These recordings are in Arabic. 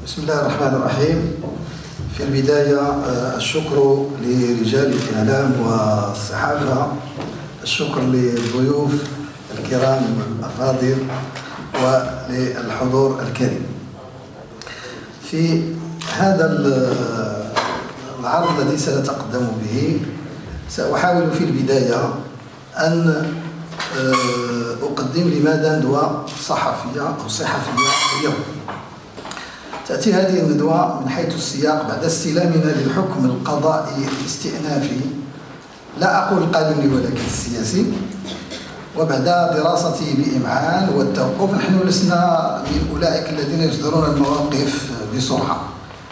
بسم الله الرحمن الرحيم. في البداية الشكر لرجال الإعلام والصحافة، الشكر للضيوف الكرام الأفاضل وللحضور الكريم. في هذا العرض الذي سنتقدم به سأحاول في البداية أن أقدم لماذا ندوة صحفية أو صحفية اليوم. تأتي هذه الندوة من حيث السياق بعد استلامنا للحكم القضائي الاستئنافي، لا أقول القانوني ولكن السياسي، وبعد دراسته بإمعان والتوقف. نحن لسنا من أولئك الذين يصدرون المواقف بسرعة،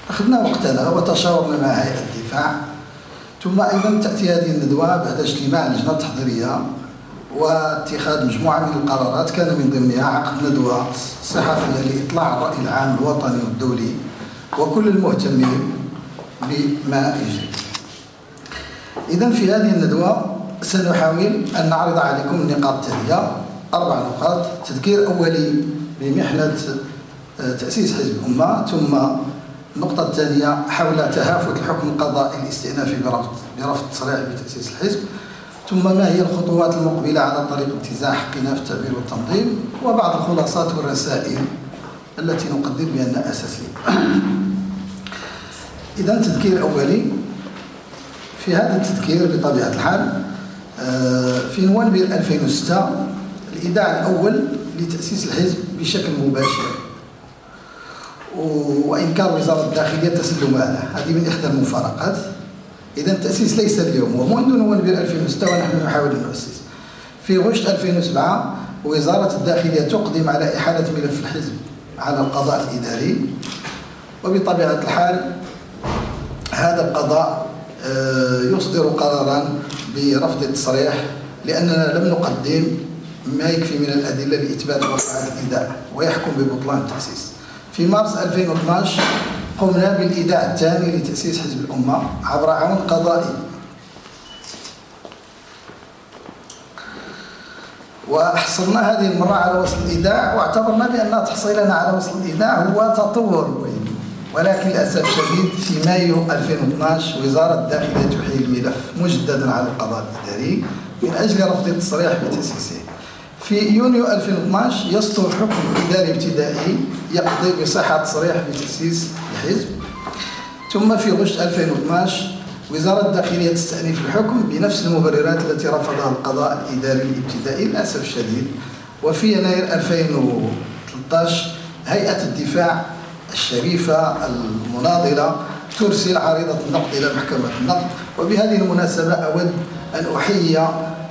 أخذنا وقتنا وتشاورنا مع هيئة الدفاع. ثم أيضا تأتي هذه الندوة بعد اجتماع اللجنة التحضيرية واتخاذ مجموعة من القرارات، كان من ضمنها عقد ندوة صحفية لإطلاع الرأي العام الوطني والدولي وكل المهتمين بما يجري. إذن في هذه الندوة سنحاول أن نعرض عليكم النقاط التالية: 4 نقاط. تذكير أولي بمحنة تأسيس حزب الأمة، ثم النقطة الثانية حول تهافت الحكم القضائي الاستئنافي برفض التصريح بتأسيس الحزب، ثم ما هي الخطوات المقبلة على طريق انتزاع حقنا في التعبير والتنظيم، وبعض الخلاصات والرسائل التي نقدر بأنها أساسية. إذن تذكير أولي. في هذا التذكير بطبيعة الحال في نوفمبر 2006 الإيداع الأول لتأسيس الحزب بشكل مباشر وإنكار وزارة الداخلية تسلمها، هذه من إحدى المفارقات. إذا التأسيس ليس اليوم، ومنذ نوفمبر 2006 ونحن نحاول أن نؤسس. في غشت 2007 وزارة الداخلية تقدم على إحالة ملف الحزب على القضاء الإداري، وبطبيعة الحال هذا القضاء يصدر قرارا برفض التصريح لأننا لم نقدم ما يكفي من الأدلة لإثبات وقع الإيداع ويحكم ببطلان التأسيس. في مارس 2012 قمنا بالإيداع الثاني لتأسيس حزب الأمة عبر عون قضائي، وحصلنا هذه المرة على وصل الإيداع، واعتبرنا بأن تحصيلنا على وصل الإيداع هو تطور. ولكن للأسف الشديد في مايو 2012 وزارة الداخلية تحيل الملف مجددا على القضاء الإداري من أجل رفض التصريح بتأسيسه. في يونيو 2012 يصدر حكم إداري ابتدائي يقضي بصحة تصريح بتأسيس الحزب. ثم في غشت 2012 وزارة الداخلية تستأنف الحكم بنفس المبررات التي رفضها القضاء الإداري الابتدائي للأسف الشديد. وفي يناير 2013 هيئة الدفاع الشريفة المناضلة ترسل عريضة النقد إلى محكمة النقد. وبهذه المناسبة أود أن أحيي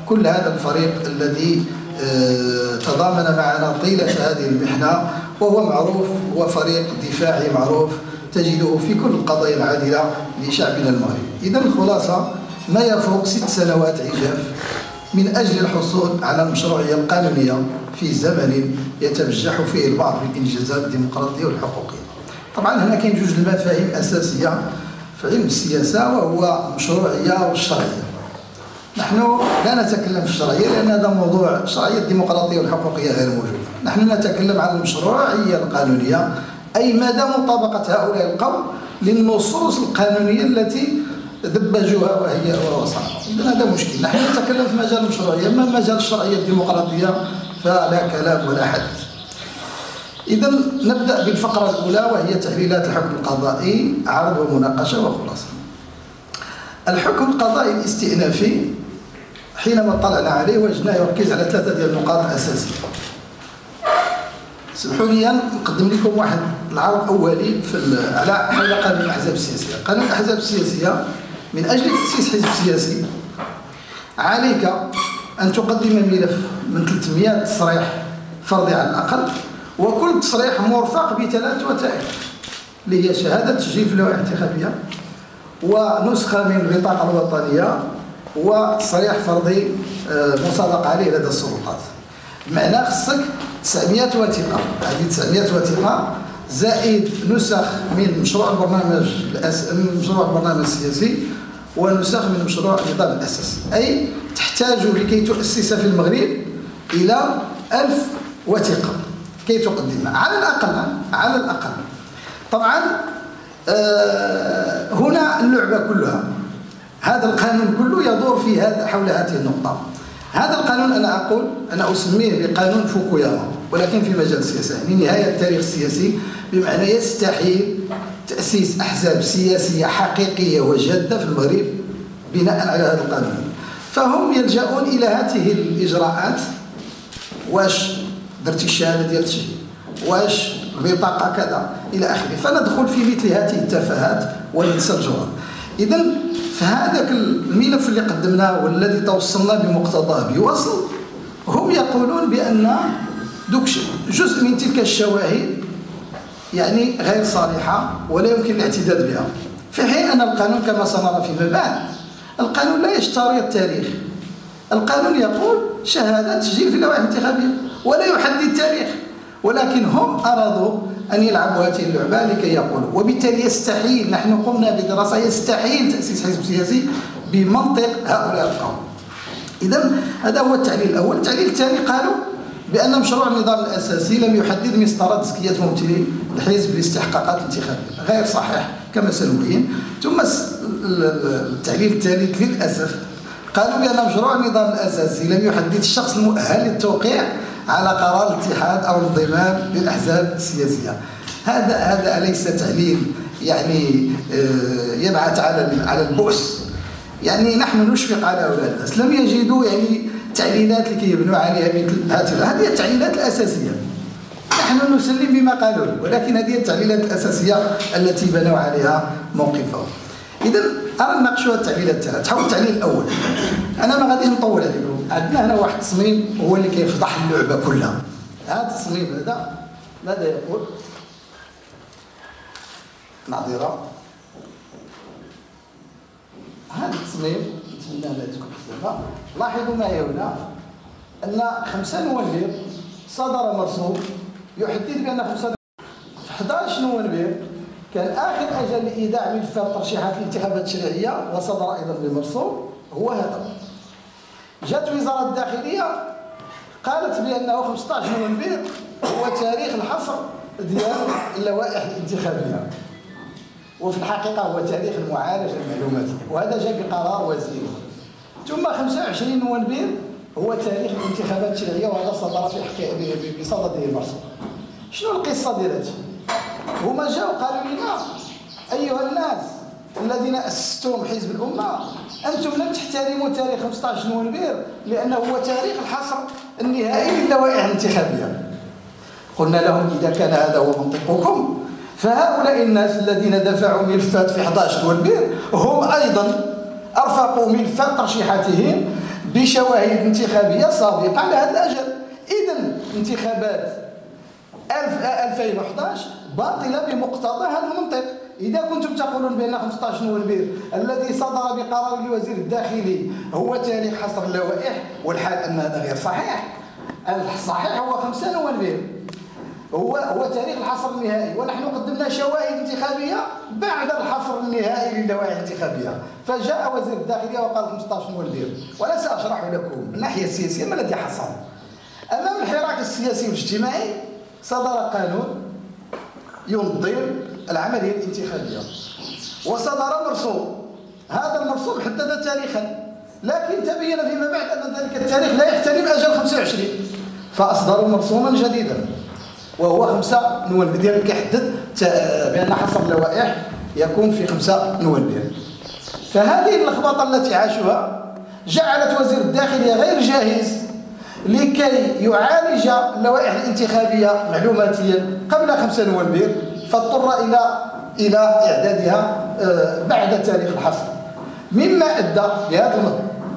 كل هذا الفريق الذي تضامن معنا طيلة هذه المحنة، وهو معروف، هو فريق دفاعي معروف تجده في كل القضايا العادلة لشعبنا المغربي. إذن الخلاصة ما يفوق 6 سنوات عجاف من أجل الحصول على المشروعية القانونية في زمن يتبجح فيه البعض بالإنجازات الديمقراطية والحقوقية. طبعا هنا كاين 2 المفاهيم أساسية في علم السياسة، وهو المشروعية والشرعية. نحن لا نتكلم في الشرعية لأن هذا موضوع الشرعية الديمقراطية والحقوقية غير موجودة. نحن نتكلم عن المشروعية القانونية، أي مدى مطابقة هؤلاء القوم للنصوص القانونية التي دبجوها وهو صعب. إذن هذا مشكل. نحن نتكلم في مجال المشروعية، أما مجال الشرعية الديمقراطية فلا كلام ولا حديث. إذن نبدأ بالفقرة الأولى وهي تحليلات الحكم القضائي، عرض ومناقشة وخلاصة. الحكم القضائي الاستئنافي حينما اطلعنا عليه وجدناه يركز على 3 ديال النقاط أساسية. سمحوا لي نقدم لكم واحد العرض أولي على حول قانون الأحزاب السياسية. قانون الأحزاب السياسية: من أجل تأسيس حزب سياسي عليك أن تقدم ملف من 300 تصريح فردي على الأقل، وكل تصريح مرفق ب3 وثائق اللي هي شهادة تسجيل في اللوائح الانتخابية، ونسخة من البطاقة الوطنية، وتصريح فردي مصادق عليه لدى السلطات. معناه خصك 900 وثيقة. هذه 900 وثيقة زائد نسخ من مشروع البرنامج السياسي ونسخ من مشروع النظام الأساسي. أي تحتاج لكي تؤسس في المغرب إلى 1000 وثيقة كي تقدمها على الأقل. طبعا هنا اللعبة كلها، هذا القانون كله يدور في حول هذه النقطة. هذا القانون أنا أسميه بقانون فوكوياما، ولكن في مجال السياسة، يعني نهاية التاريخ السياسي، بمعنى يستحيل تأسيس أحزاب سياسية حقيقية وجادة في المغرب بناء على هذا القانون. فهم يلجؤون إلى هذه الإجراءات، واش درتي الشهادة ديال التشهير، واش البطاقة كذا إلى آخره، فندخل في مثل هذه التفاهات وننسى الجوهر. إذا فهذاك الملف اللي قدمناه والذي توصلنا بمقتضاه بوصل، هم يقولون بأن دوك جزء من تلك الشواهد يعني غير صالحة ولا يمكن الاعتداد بها، في حين أن القانون كما سنرى فيما بعد القانون لا يشترط التاريخ. القانون يقول شهادة تسجيل في اللوائح الانتخابية ولا يحدد تاريخ، ولكن هم أرادوا أن يلعبوا هذه اللعبة لكي يقولوا، وبالتالي يستحيل، نحن قمنا بدراسة يستحيل تأسيس حزب سياسي بمنطق هؤلاء القوم. إذا هذا هو التعليل الأول. التعليل الثاني قالوا بأن مشروع النظام الأساسي لم يحدد مسطرة تزكية ممثلي الحزب لاستحقاقات الانتخابية، غير صحيح كما سنبين. ثم التعليل الثالث للأسف قالوا بأن مشروع النظام الأساسي لم يحدد الشخص المؤهل للتوقيع على قرار الاتحاد أو الانضمام للأحزاب السياسية. هذا أليس تعليل يعني يبعث على البؤس؟ يعني نحن نشفق على هؤلاء الناس، لم يجدوا يعني تعليلات لكي يبنوا عليها مثل هذه التعليلات الأساسية. نحن نسلم بما قالوا، ولكن هذه التعليلات الأساسية التي بنوا عليها موقفهم. إذا أرى نناقشوا التعليلات الثلاث. حول التعليل الأول، أنا ما غاديش نطول عليكم، عندنا هنا واحد التصميم هو اللي كيفضح اللعبة كلها. هذا التصميم هذا ماذا يقول؟ نظيرة هذا التصميم نتمنى لا تكون حسابها. لاحظوا معي هنا أن 5 نوفمبر صدر مرسوم يحدد بأن 11 نوفمبر كان آخر أجل لإيداع ملفات ترشيحات الانتخابات التشريعية، وصدر أيضا بمرسوم هو هذا. جاءت وزارة الداخلية قالت بأنه 15 نوفمبر هو تاريخ الحصر ديال اللوائح الانتخابية، وفي الحقيقة هو تاريخ المعالجة المعلوماتية، وهذا جاء بقرار وزير. ثم 25 نوفمبر هو تاريخ الانتخابات التشريعية، وهذا صدر في بصدده المرسوم. شنو القصة ديالها؟ هما جاوا قالوا لنا أيها الناس الذين أسستم حزب الأمة، أنتم لم تحترموا تاريخ 15 نوفمبر لأنه هو تاريخ الحصر النهائي للوائح الانتخابية. قلنا لهم إذا كان هذا هو منطقكم، فهؤلاء الناس الذين دفعوا ملفات في 11 نوفمبر هم أيضا أرفقوا ملفات ترشيحاتهم بشواهد انتخابية سابقة لهذا الأجل. إذن انتخابات 2011 باطلة بمقتضى هذا المنطق. إذا كنتم تقولون بأن 15 نوفمبر الذي صدر بقرار الوزير الداخلي هو تاريخ حصر اللوائح، والحال أن هذا غير صحيح. الصحيح هو 5 نوفمبر هو تاريخ الحصر النهائي، ونحن قدمنا شواهد انتخابية بعد الحصر النهائي للوائح الانتخابية. فجاء وزير الداخلية وقال 15 نوفمبر، ولا سأشرح لكم من الناحية السياسية ما الذي حصل. أمام الحراك السياسي والاجتماعي صدر قانون ينظم العملية الانتخابية، وصدر مرسوم. هذا المرسوم حدد تاريخا، لكن تبين فيما بعد أن ذلك التاريخ لا يحترم أجل 25، فأصدروا مرسوما جديدا وهو 5 نوفمبر كيحدد بأن حصر اللوائح يكون في 5 نوفمبر. فهذه اللخبطة التي عاشوها جعلت وزير الداخلية غير جاهز لكي يعالج اللوائح الانتخابية معلوماتيا قبل 5 نوفمبر، فاضطر إلى إعدادها بعد تاريخ الحصر، مما أدى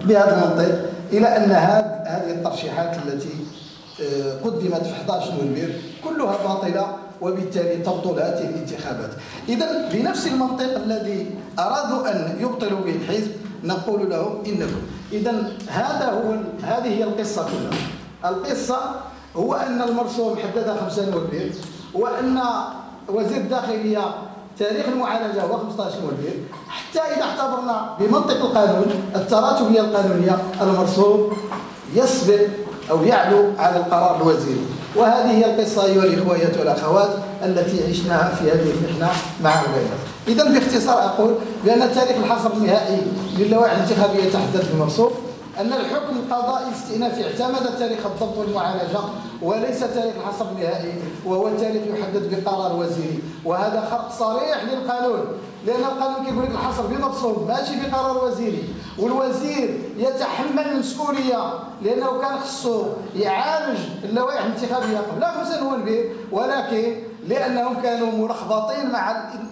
بهذا المنطق إلى أن هذه الترشيحات التي قدمت في 11 نوفمبر كلها باطلة، وبالتالي تبطل هذه الانتخابات. إذن بنفس المنطق الذي أرادوا أن يبطلوا به الحزب نقول لهم إنكم. إذن هذه هي القصة كلها. القصة هو أن المرسوم حدد 5 نوفمبر، وأن وزير الداخلية تاريخ المعالجة هو 15 نوفمبر، حتى إذا اعتبرنا بمنطق القانون التراتبية القانونية المرسوم يسبق أو يعلو على القرار الوزيري. وهذه هي القصة أيها الإخوة والأخوات التي عشناها في هذه المحنة مع الولايات. إذا باختصار أقول بأن تاريخ الحصر النهائي للوائح الانتخابية تحدث بمرصوف، أن الحكم القضائي الاستئنافي اعتمد تاريخ الضبط والمعالجة وليس تاريخ الحصر النهائي، وهو تاريخ يحدد بقرار وزيري، وهذا خرق صريح للقانون، لأن القانون كيقول لك الحصر بمرصوف ماشي بقرار وزيري، والوزير يتحمل المسؤولية لأنه كان خصو يعالج اللوائح الانتخابية قبل 5 نوفمبر، ولكن لأنهم كانوا ملخبطين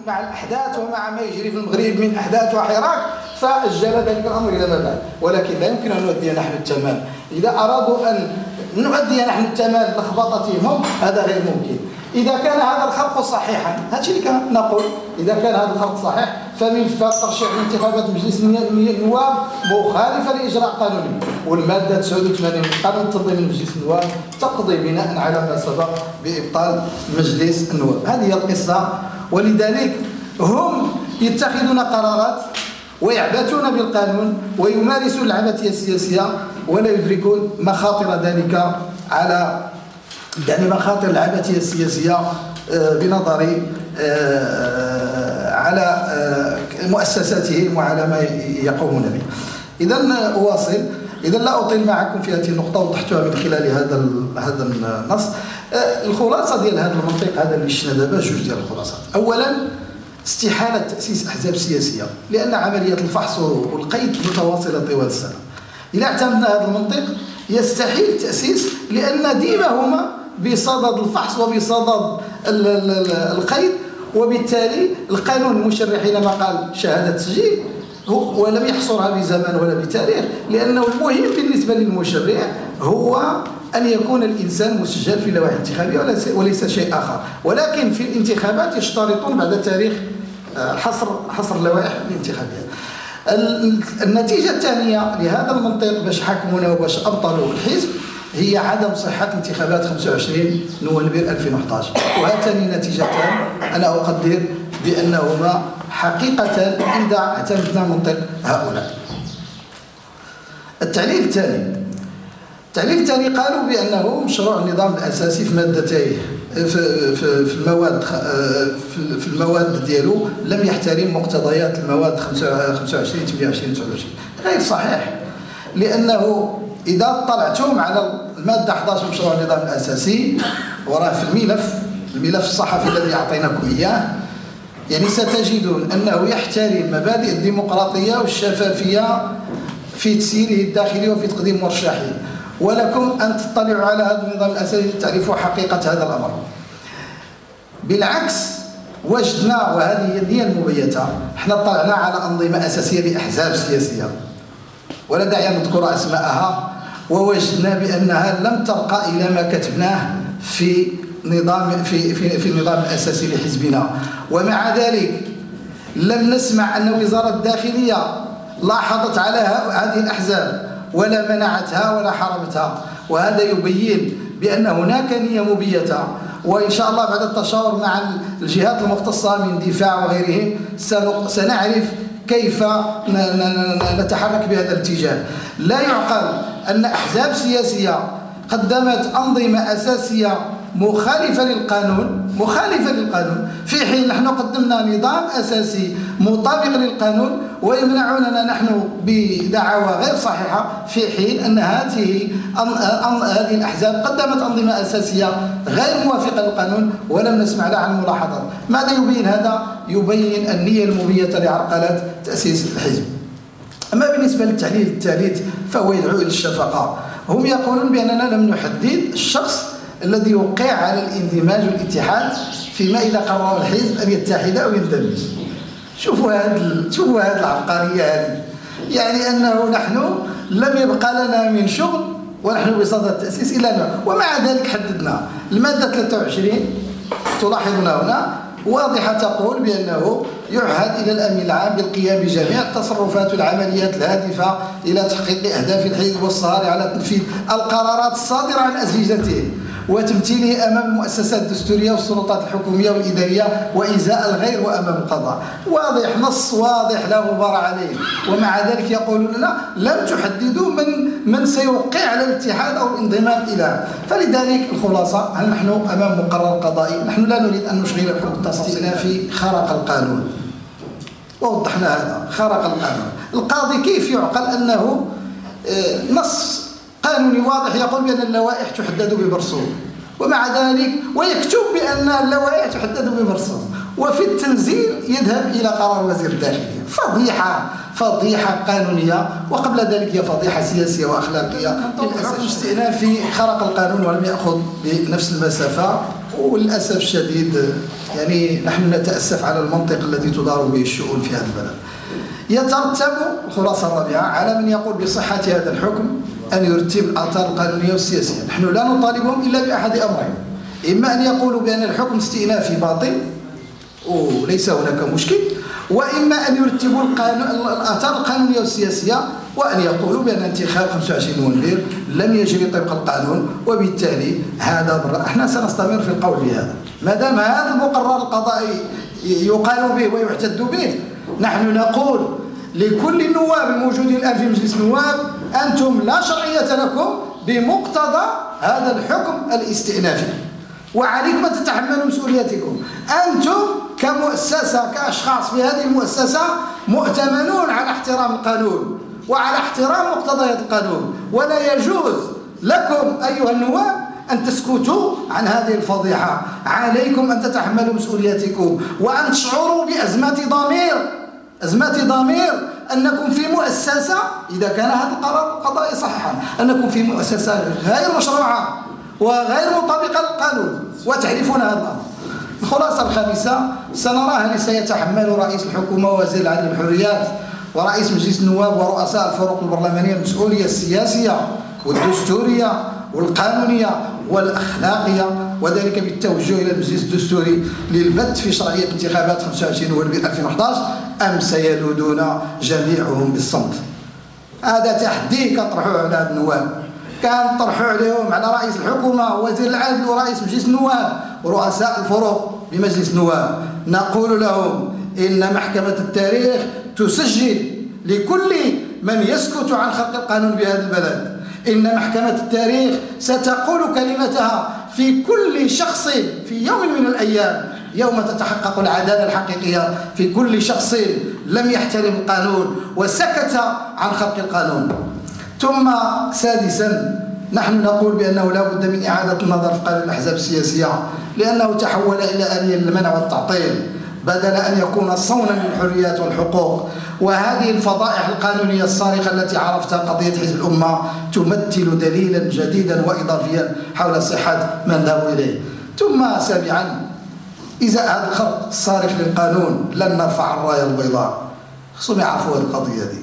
مع الأحداث ومع ما يجري في المغرب من أحداث وحراك فأجل ذلك الأمر إلى ما بعد. ولكن لا يمكن أن نؤدي نحن التمام، إذا أرادوا أن نؤدي نحن التمام بلخبطتهم هذا غير ممكن. إذا كان هذا الخرق صحيحا، هذا الشيء اللي كنقول، إذا كان هذا الخرق صحيح فملفات ترشيح انتخابات مجلس النواب مخالفة لإجراء قانوني، والمادة 89 من قانون تنظيم مجلس النواب تقضي بناء على ما سبق بإبطال مجلس النواب. هذه هي القصة، ولذلك هم يتخذون قرارات ويعبثون بالقانون ويمارسون العبثية السياسية ولا يدركون مخاطر ذلك على مخاطر العبثية السياسية بنظري على مؤسساتهم وعلى ما يقومون به. إذا أواصل، إذا لا أطيل معكم في هذه النقطة وضحتها من خلال هذا النص. الخلاصة ديال هذا المنطق هذا اللي شفنا دابا جوج ديال الخلاصات. أولا استحالة تأسيس أحزاب سياسية لأن عملية الفحص والقيد متواصلة طوال السنة. إذا اعتمدنا هذا المنطق يستحيل التأسيس، لأن ديما هما بصدد الفحص وبصدد القيد، وبالتالي القانون المشرع حينما قال شهادة تسجيل ولم يحصرها بزمان ولا بتاريخ، لأنه المهم بالنسبة للمشرع هو أن يكون الإنسان مسجل في اللوائح الانتخابية وليس شيء آخر. ولكن في الانتخابات يشترطون بعد تاريخ حصر اللوائح الانتخابية. النتيجة الثانية لهذا المنطق باش حكمونا وباش أبطلوا الحزب هي عدم صحة انتخابات 25 نوفمبر 2011. وهاتان نتيجتان أنا أقدر بأنهما حقيقة إذا اعتمدنا منطق هؤلاء. التعليل الثاني قالوا بأنه مشروع النظام الأساسي في مادتيه في المواد ديالو لم يحترم مقتضيات المواد 25 28 29. غير صحيح، لأنه إذا طلعتم على المادة 11 من مشروع النظام الأساسي وراه في الملف الصحفي الذي أعطيناكم إياه، يعني ستجدون أنه يحترم مبادئ الديمقراطية والشفافية في تسييره الداخلي وفي تقديم مرشحين، ولكم أن تطلعوا على هذا النظام الأساسي لتعرفوا حقيقة هذا الأمر. بالعكس وجدنا، وهذه هي المبيتة، احنا طلعنا على أنظمة أساسية لأحزاب سياسية ولا داعي أن نذكر أسماءها، ووجدنا بأنها لم ترقى إلى ما كتبناه في النظام الأساسي لحزبنا. ومع ذلك لم نسمع أن وزارة الداخلية لاحظت على هذه الأحزاب ولا منعتها ولا حرمتها، وهذا يبين بأن هناك نية مبيتة. وإن شاء الله بعد التشاور مع الجهات المختصة من دفاع وغيرهم سنعرف كيف نتحرك بهذا الاتجاه. لا يعقل أن أحزاب سياسية قدمت أنظمة أساسية مخالفة للقانون في حين نحن قدمنا نظام أساسي مطابق للقانون، ويمنعوننا نحن بدعاوى غير صحيحة في حين أن هذه الأحزاب قدمت أنظمة أساسية غير موافقة للقانون ولم نسمع لها عن ملاحظات. ماذا يبين هذا؟ يبين النية المبيتة لعرقلة تأسيس الحزب. أما بالنسبة للتحليل الثالث فهو يدعو إلى الشفقة. هم يقولون بأننا لم نحدد الشخص الذي يوقع على الاندماج والاتحاد فيما إذا قرر الحزب أن يتحد أو يندمج. شوفوا هذه العبقرية هذه، يعني أنه نحن لم يبقى لنا من شغل ونحن بصدد التأسيس إلا أنه، ومع ذلك حددنا المادة 23 تلاحظون هنا واضحة تقول بأنه يعهد إلى الأمين العام بالقيام بجميع التصرفات والعمليات الهادفة إلى تحقيق أهداف الحزب والسهر على تنفيذ القرارات الصادرة عن أزلجته. وتمثيله أمام المؤسسات الدستورية والسلطات الحكومية والإدارية وإزاء الغير وأمام القضاء. واضح، نص واضح لا غبار عليه. ومع ذلك يقولون لنا لم تحددوا من سيوقع على الاتحاد أو الانضمام إلى. فلذلك الخلاصة، هل نحن أمام مقرر قضائي؟ نحن لا نريد أن نشغل الحكم الاستئنافي خرق القانون، ووضحنا هذا، خرق القانون. القاضي كيف يعقل أنه نص قانوني واضح يقول بأن اللوائح تحدد بمرسوم، ومع ذلك ويكتب بأن اللوائح تحدد بمرسوم، وفي التنزيل يذهب إلى قرار وزير الداخلية؟ فضيحة قانونية، وقبل ذلك هي فضيحة سياسية وأخلاقية. الحكم الاستئنافي خرق القانون ولم يأخذ بنفس المسافة، وللأسف الشديد يعني نحن نتأسف على المنطق الذي تدار به الشؤون في هذا البلد. يترتب الخلاصة الرابعة على من يقول بصحة هذا الحكم أن يرتب الآثار القانونية والسياسية. نحن لا نطالبهم إلا بأحد أمرين: إما أن يقولوا بأن الحكم الاستئنافي باطل وليس هناك مشكل، وإما أن يرتبوا الآثار القانونية والسياسية وأن يقولوا بأن انتخاب 25 نوفمبر لم يجري طبق القانون، وبالتالي هذا برا. احنا سنستمر في القول بهذا ما دام هذا المقرر القضائي يقال به ويحتد به. نحن نقول لكل النواب الموجودين الآن في مجلس النواب: أنتم لا شرعية لكم بمقتضى هذا الحكم الاستئنافي، وعليكم أن تتحملوا مسؤوليتكم. أنتم كمؤسسة، كأشخاص في هذه المؤسسة، مؤتمنون على احترام القانون وعلى احترام مقتضيات القانون، ولا يجوز لكم أيها النواب أن تسكتوا عن هذه الفضيحة. عليكم أن تتحملوا مسؤولياتكم وأن تشعروا أزمة ضمير أنكم في مؤسسة، إذا كان هذا القرار القضائي صحيحا، أنكم في مؤسسة غير مشروعة وغير مطابقة للقانون وتعرفون هذا الأمر. الخلاصة الخامسة: سنرى هل سيتحمل رئيس الحكومة ووزير العدل والحريات ورئيس مجلس النواب ورؤساء الفرق البرلمانية المسؤولية السياسية والدستورية والقانونية والأخلاقية، وذلك بالتوجه إلى المجلس الدستوري للبت في شرعية انتخابات 25 نوفمبر 2011، أم سيلودون جميعهم بالصمت؟ هذا تحدي كنطرحوه على هاد النواب، كنطرحوه عليهم على رئيس الحكومة ووزير العدل ورئيس مجلس النواب ورؤساء الفرق بمجلس النواب. نقول لهم إن محكمة التاريخ تسجل لكل من يسكت عن خلق القانون بهذا البلد. إن محكمة التاريخ ستقول كلمتها في كل شخص في يوم من الأيام، يوم تتحقق العدالة الحقيقية في كل شخص لم يحترم القانون وسكت عن خلق القانون. ثم سادسا: نحن نقول بأنه لا بد من إعادة النظر في قانون الأحزاب السياسية، لأنه تحول إلى آلية للمنع والتعطيل بدل أن يكون صونا للحريات والحقوق. وهذه الفضائح القانونية الصارخة التي عرفتها قضية حزب الأمة تمثل دليلا جديدا وإضافيا حول صحة ما نذهب إليه. ثم سابعا: إذا هذا الخرق الصارخ للقانون لن نرفع الراية البيضاء. خصهم يعرفوا هذه القضية دي،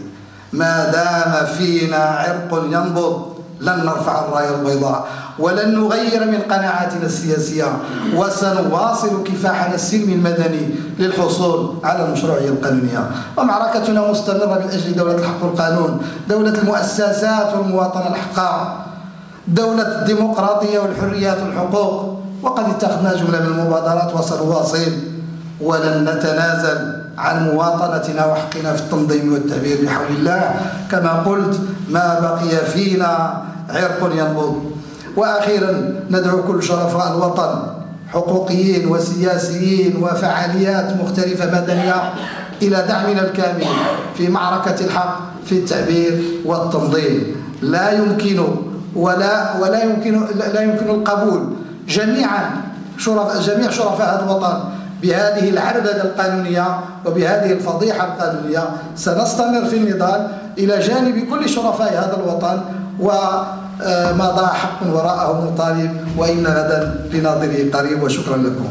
ما دام فينا عرق ينبض لن نرفع الراية البيضاء ولن نغير من قناعاتنا السياسية، وسنواصل كفاحنا السلمي المدني للحصول على المشروعية القانونية. ومعركتنا مستمرة من أجل دولة الحق والقانون، دولة المؤسسات والمواطنة الحقة، دولة الديمقراطية والحريات والحقوق. وقد اتخذنا جملة من المبادرات وسنواصل ولن نتنازل عن مواطنتنا وحقنا في التنظيم والتعبير بحول الله. كما قلت: ما بقي فينا عرق ينبض. وأخيرا ندعو كل شرفاء الوطن، حقوقيين وسياسيين وفعاليات مختلفة مدنية، إلى دعمنا الكامل في معركة الحق في التعبير والتنظيم. لا يمكن القبول جميع شرفاء هذا الوطن بهذه العربدة القانونية وبهذه الفضيحة القانونية. سنستمر في النضال إلى جانب كل شرفاء هذا الوطن، وما ضاع حق وراءه مطالب، وإن غدا لناظره قريب. وشكرا لكم.